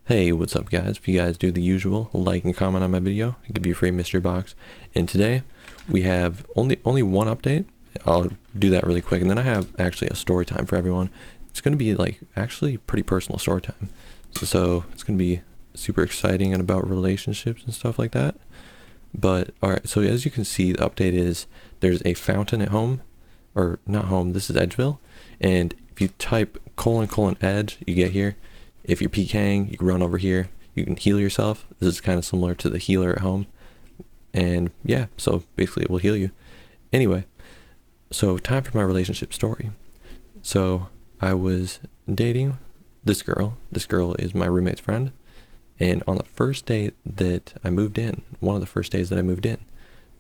Hey, what's up guys? If you guys do the usual, like and comment on my video, I'll give you a free mystery box. And today, we have only one update. I'll do that really quick, and then I have actually a story time for everyone. It's going to be like actually pretty personal story time. So it's going to be super exciting and about relationships and stuff like that. But alright, so as you can see, the update is there's a fountain at home, or not home, this is Edgeville. And if you type : edge, you get here. If you're PKing, you can run over here. You can heal yourself. This is kind of similar to the healer at home. And yeah, so basically it will heal you. Anyway, so time for my relationship story. So I was dating this girl. This girl is my roommate's friend. And on the first day that I moved in, one of the first days that I moved in,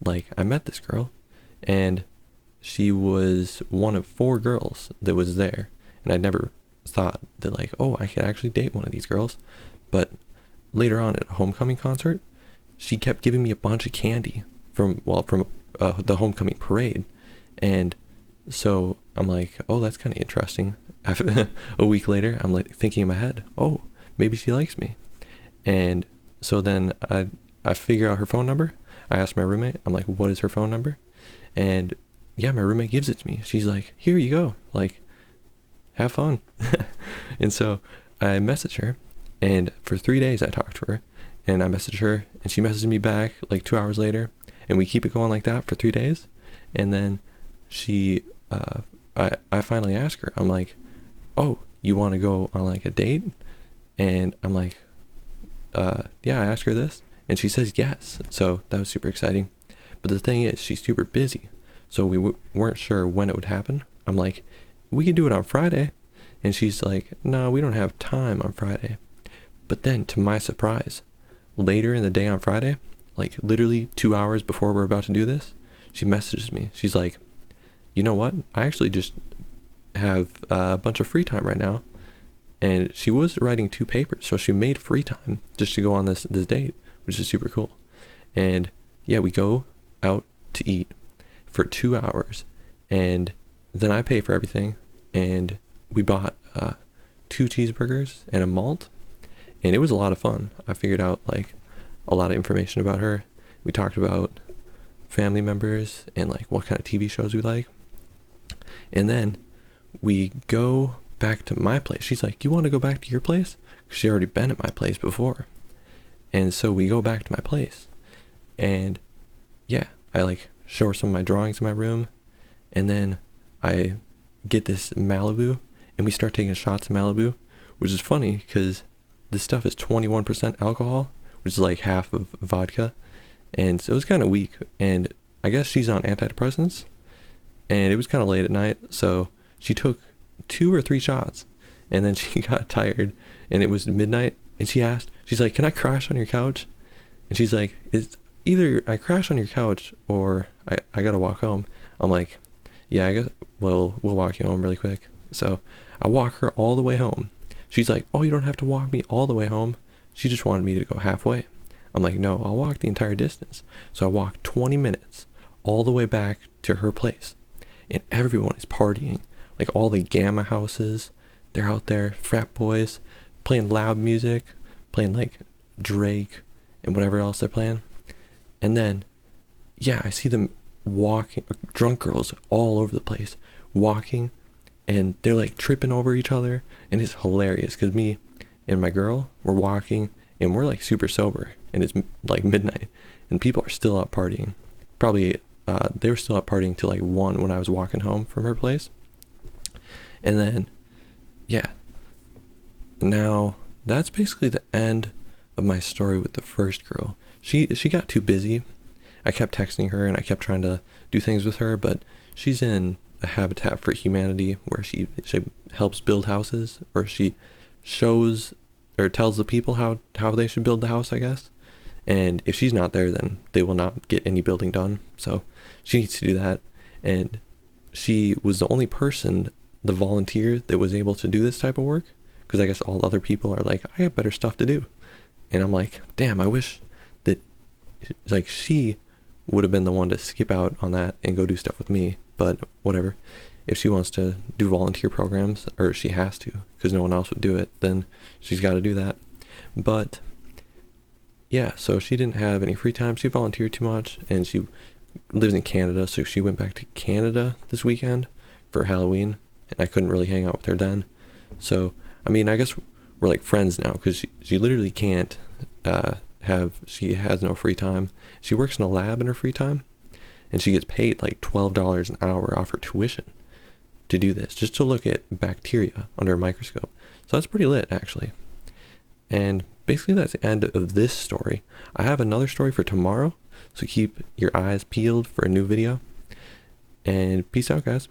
like I met this girl and she was one of 4 girls that was there. And I'd never thought that like, oh, I could actually date one of these girls. But later on at a homecoming concert, she kept giving me a bunch of candy from the homecoming parade. And so I'm like, oh, that's kind of interesting. A week later, I'm like thinking in my head, oh, maybe she likes me. And so then I figure out her phone number. I ask my roommate, I'm like, what is her phone number? And yeah, my roommate gives it to me. She's like, here you go, like, have fun. And so I message her, and for 3 days I talked to her, and I messaged her, and she messaged me back like 2 hours later, and we keep it going like that for 3 days. And then I finally ask her, I'm like, oh, you want to go on like a date? And I'm like, yeah, I asked her this, and she says yes. So that was super exciting. But the thing is, she's super busy, so we weren't sure when it would happen. I'm like, we could do it on Friday. And she's like, no, we don't have time on Friday. But then, to my surprise, later in the day on Friday, like literally 2 hours before we're about to do this, she messages me. She's like, you know what? I actually just have a bunch of free time right now. And she was writing 2 papers, so she made free time just to go on this date, which is super cool. And yeah, we go out to eat for 2 hours, and then I pay for everything, and we bought 2 cheeseburgers and a malt, and it was a lot of fun. I figured out like a lot of information about her. We talked about family members and like what kind of TV shows we like. And then we go back to my place. She's like, you want to go back to your place? 'Cause she already been at my place before. And so we go back to my place, and yeah, I like show her some of my drawings in my room, and then I get this Malibu, and we start taking shots of Malibu, which is funny because this stuff is 21% alcohol, which is like half of vodka. And so it was kind of weak, and I guess she's on antidepressants, and it was kind of late at night, so she took 2 or 3 shots, and then she got tired, and it was midnight, and she's like, can I crash on your couch? And she's like, it's either I crash on your couch or I gotta walk home. I'm like, yeah, I guess we'll walk you home really quick. So I walk her all the way home. She's like, oh, you don't have to walk me all the way home. She just wanted me to go halfway. I'm like, no, I'll walk the entire distance. So I walk 20 minutes all the way back to her place, and everyone is partying. Like all the Gamma houses, they're out there, frat boys, playing loud music, playing like Drake and whatever else they're playing. And then, yeah, I see them walking, drunk girls all over the place, walking, and they're like tripping over each other, and it's hilarious because me and my girl were walking, and we're like super sober, and it's like midnight, and people are still out partying. Probably they were still out partying till like 1 when I was walking home from her place. And then, yeah, now that's basically the end of my story with the first girl. She got too busy. I kept texting her, and I kept trying to do things with her, but she's in a Habitat for Humanity where she helps build houses, or she shows or tells the people how they should build the house, I guess. And if she's not there, then they will not get any building done. So she needs to do that. And she was the only person, the volunteer, that was able to do this type of work, because I guess all other people are like, I have better stuff to do. And I'm like, damn, I wish that like she would have been the one to skip out on that and go do stuff with me. But whatever. If she wants to do volunteer programs, or she has to because no one else would do it, then she's got to do that. But yeah, so she didn't have any free time. She volunteered too much, and she lives in Canada, so she went back to Canada this weekend for Halloween, and I couldn't really hang out with her then. So, I mean, I guess we're like friends now, because she literally can't she has no free time. She works in a lab in her free time, and she gets paid like $12 an hour off her tuition to do this, just to look at bacteria under a microscope. So that's pretty lit, actually. And basically that's the end of this story. I have another story for tomorrow, so keep your eyes peeled for a new video. And peace out, guys.